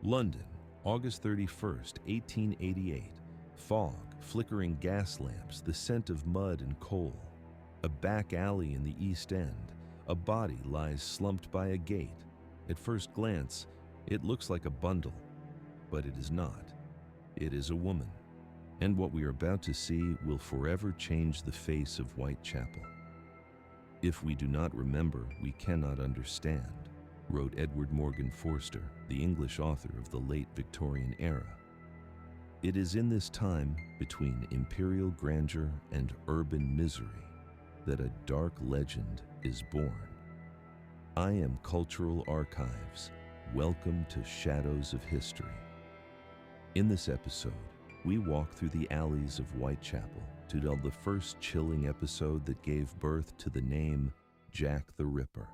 London, August 31st, 1888. Fog, flickering gas lamps, the scent of mud and coal. A back alley in the East End. A body lies slumped by a gate. At first glance, it looks like a bundle, but it is not. It is a woman. And what we are about to see will forever change the face of Whitechapel. If we do not remember, we cannot understand, wrote Edward Morgan Forster, the English author of the late Victorian era. It is in this time, between imperial grandeur and urban misery, that a dark legend is born. I am Cultural Archives. Welcome to Shadows of History. In this episode, we walk through the alleys of Whitechapel to tell the first chilling episode that gave birth to the name Jack the Ripper.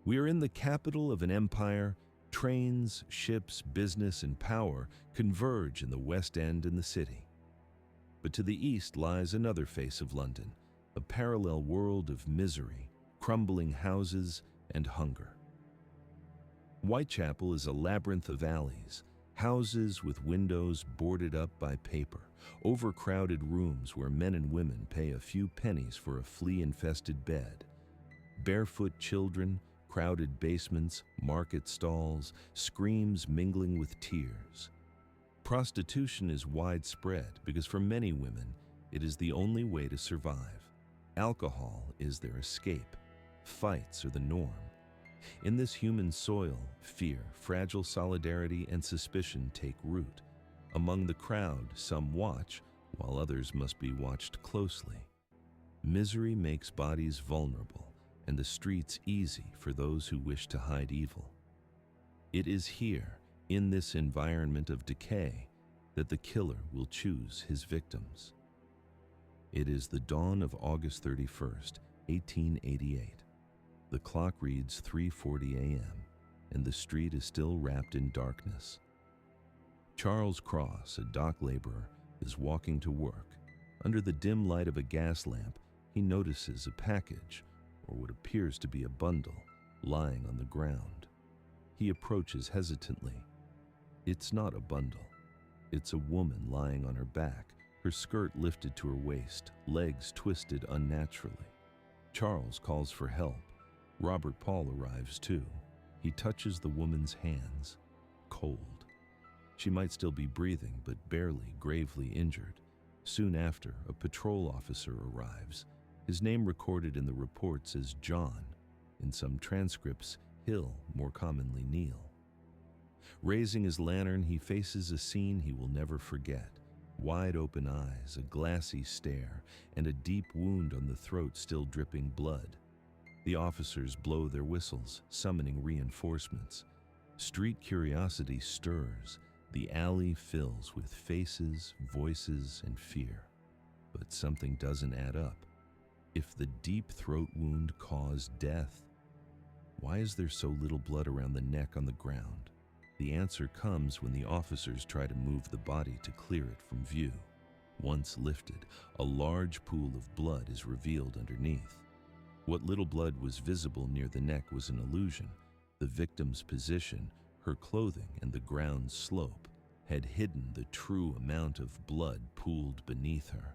We are in the capital of an empire. Trains, ships, business, and power converge in the West End and the city. But to the east lies another face of London, a parallel world of misery, crumbling houses, and hunger. Whitechapel is a labyrinth of alleys, houses with windows boarded up by paper, overcrowded rooms where men and women pay a few pennies for a flea-infested bed, barefoot children, crowded basements, market stalls, screams mingling with tears. Prostitution is widespread because for many women, it is the only way to survive. Alcohol is their escape. Fights are the norm. In this human soil, fear, fragile solidarity, and suspicion take root. Among the crowd, some watch, while others must be watched closely. Misery makes bodies vulnerable, and the streets easy for those who wish to hide evil. It is here, in this environment of decay, that the killer will choose his victims. It is the dawn of August 31st, 1888. The clock reads 3:40 a.m., and the street is still wrapped in darkness. Charles Cross, a dock laborer, is walking to work. Under the dim light of a gas lamp, he notices a package, or what appears to be a bundle, lying on the ground. He approaches hesitantly. It's not a bundle. It's a woman lying on her back, her skirt lifted to her waist, legs twisted unnaturally. Charles calls for help. Robert Paul arrives too. He touches the woman's hands. Cold. She might still be breathing, but barely gravely injured. Soon after, a patrol officer arrives. His name recorded in the reports as John. In some transcripts, Hill, more commonly Neil. Raising his lantern, he faces a scene he will never forget. Wide open eyes, a glassy stare, and a deep wound on the throat still dripping blood. The officers blow their whistles, summoning reinforcements. Street curiosity stirs. The alley fills with faces, voices, and fear. But something doesn't add up. If the deep throat wound caused death, why is there so little blood around the neck on the ground? The answer comes when the officers try to move the body to clear it from view. Once lifted, a large pool of blood is revealed underneath. What little blood was visible near the neck was an illusion. The victim's position, her clothing, and the ground's slope had hidden the true amount of blood pooled beneath her.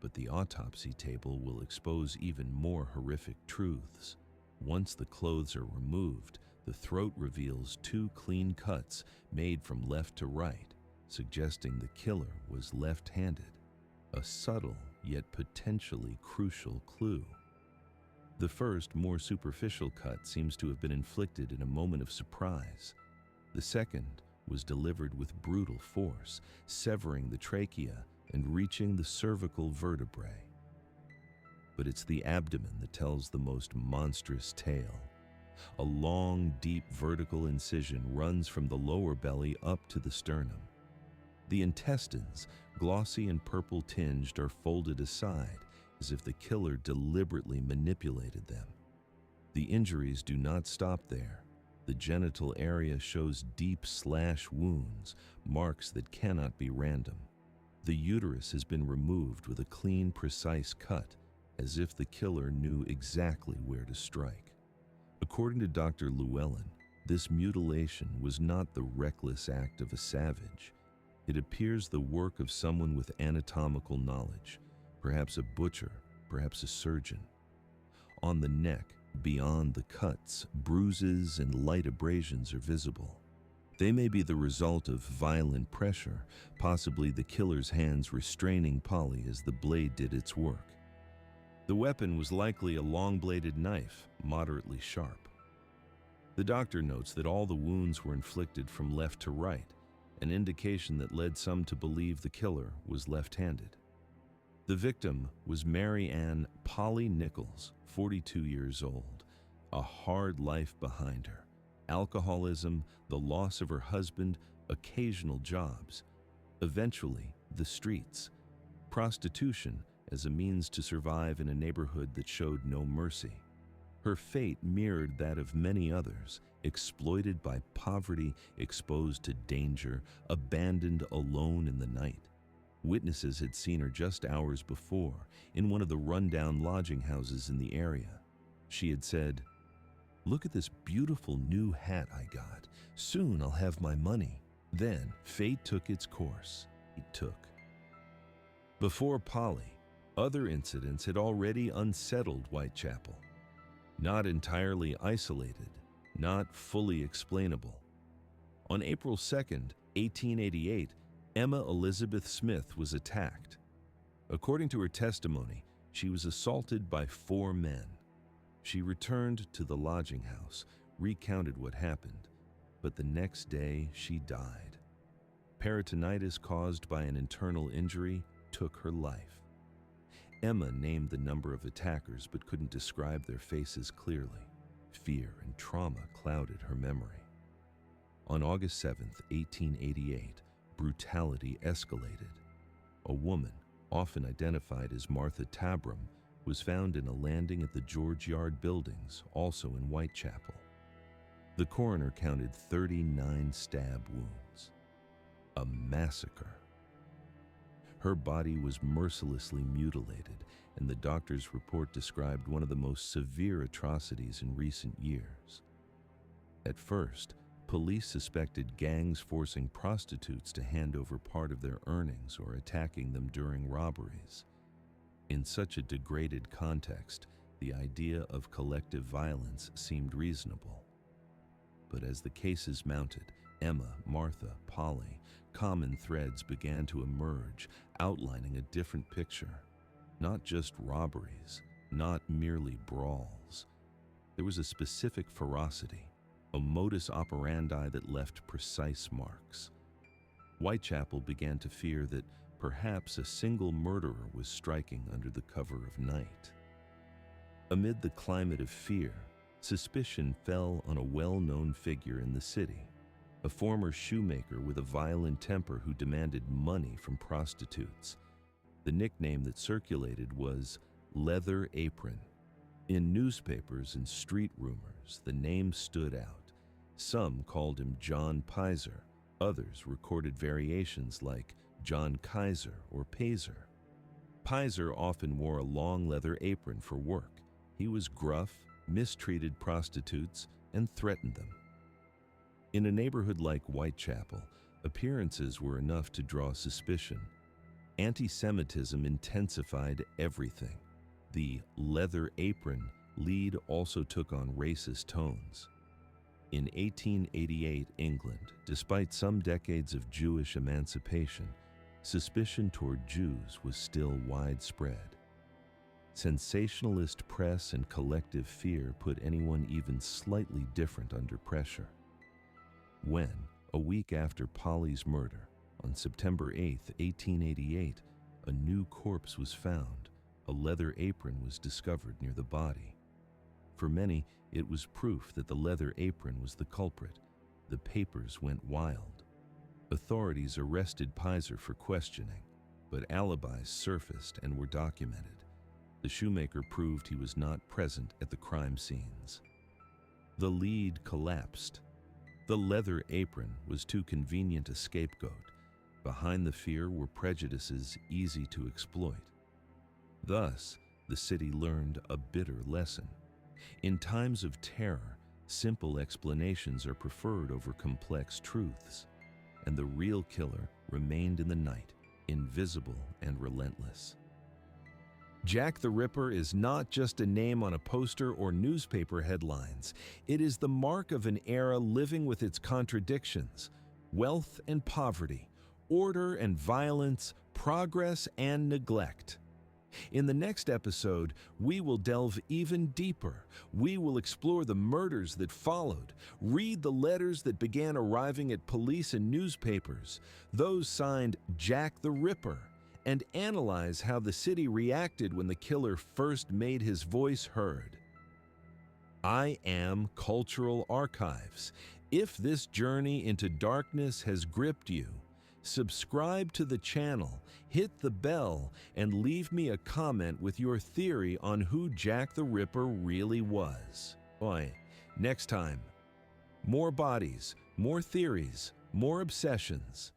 But the autopsy table will expose even more horrific truths. Once the clothes are removed, the throat reveals two clean cuts made from left to right, suggesting the killer was left-handed, a subtle yet potentially crucial clue. The first, more superficial cut seems to have been inflicted in a moment of surprise. The second was delivered with brutal force, severing the trachea and reaching the cervical vertebrae. But it's the abdomen that tells the most monstrous tale. A long, deep vertical incision runs from the lower belly up to the sternum. The intestines, glossy and purple tinged, are folded aside as if the killer deliberately manipulated them. The injuries do not stop there. The genital area shows deep slash wounds, marks that cannot be random. The uterus has been removed with a clean, precise cut, as if the killer knew exactly where to strike. According to Dr. Llewellyn, this mutilation was not the reckless act of a savage. It appears the work of someone with anatomical knowledge, perhaps a butcher, perhaps a surgeon. On the neck, beyond the cuts, bruises and light abrasions are visible. They may be the result of violent pressure, possibly the killer's hands restraining Polly as the blade did its work. The weapon was likely a long-bladed knife, moderately sharp. The doctor notes that all the wounds were inflicted from left to right, an indication that led some to believe the killer was left-handed. The victim was Mary Ann Polly Nichols, 42 years old, a hard life behind her. Alcoholism, the loss of her husband, occasional jobs, eventually the streets, prostitution as a means to survive in a neighborhood that showed no mercy. Her fate mirrored that of many others, exploited by poverty, exposed to danger, abandoned alone in the night. Witnesses had seen her just hours before in one of the rundown lodging houses in the area. She had said, "Look at this beautiful new hat I got. Soon I'll have my money." Then fate took its course. It took. Before Polly, other incidents had already unsettled Whitechapel. Not entirely isolated, not fully explainable. On April 2nd, 1888, Emma Elizabeth Smith was attacked. According to her testimony, she was assaulted by 4 men. She returned to the lodging house, recounted what happened, but the next day she died. Peritonitis caused by an internal injury took her life. Emma named the number of attackers but couldn't describe their faces clearly. Fear and trauma clouded her memory. On August 7th, 1888, brutality escalated. A woman, often identified as Martha Tabram, was found in a landing at the George Yard buildings, also in Whitechapel. The coroner counted 39 stab wounds. A massacre. Her body was mercilessly mutilated, and the doctor's report described one of the most severe atrocities in recent years. At first, police suspected gangs forcing prostitutes to hand over part of their earnings or attacking them during robberies. In such a degraded context, the idea of collective violence seemed reasonable. But as the cases mounted, Emma, Martha, Polly, common threads began to emerge, outlining a different picture. Not just robberies, not merely brawls. There was a specific ferocity, a modus operandi that left precise marks. Whitechapel began to fear that perhaps a single murderer was striking under the cover of night. Amid the climate of fear, suspicion fell on a well-known figure in the city, a former shoemaker with a violent temper who demanded money from prostitutes. The nickname that circulated was Leather Apron. In newspapers and street rumors, the name stood out. Some called him John Pizer. Others recorded variations like John Kaiser or Pazer. Pizer often wore a long leather apron for work. He was gruff, mistreated prostitutes, and threatened them. In a neighborhood like Whitechapel, appearances were enough to draw suspicion. Anti-Semitism intensified everything. The leather apron lead also took on racist tones. In 1888 England, despite some decades of Jewish emancipation, suspicion toward Jews was still widespread. Sensationalist press and collective fear put anyone even slightly different under pressure. When, a week after Polly's murder, on September 8, 1888, a new corpse was found, a leather apron was discovered near the body. For many, it was proof that the leather apron was the culprit. The papers went wild. Authorities arrested Pizer for questioning, but alibis surfaced and were documented. The shoemaker proved he was not present at the crime scenes. The lead collapsed. The leather apron was too convenient a scapegoat. Behind the fear were prejudices easy to exploit. Thus, the city learned a bitter lesson. In times of terror, simple explanations are preferred over complex truths, and the real killer remained in the night, invisible and relentless. Jack the Ripper is not just a name on a poster or newspaper headlines. It is the mark of an era living with its contradictions: wealth and poverty, order and violence, progress and neglect. In the next episode, we will delve even deeper. We will explore the murders that followed, read the letters that began arriving at police and newspapers, those signed Jack the Ripper, and analyze how the city reacted when the killer first made his voice heard. I am Cultural Archives. If this journey into darkness has gripped you, subscribe to the channel, hit the bell, and leave me a comment with your theory on who Jack the Ripper really was. Next time, more bodies, more theories, more obsessions.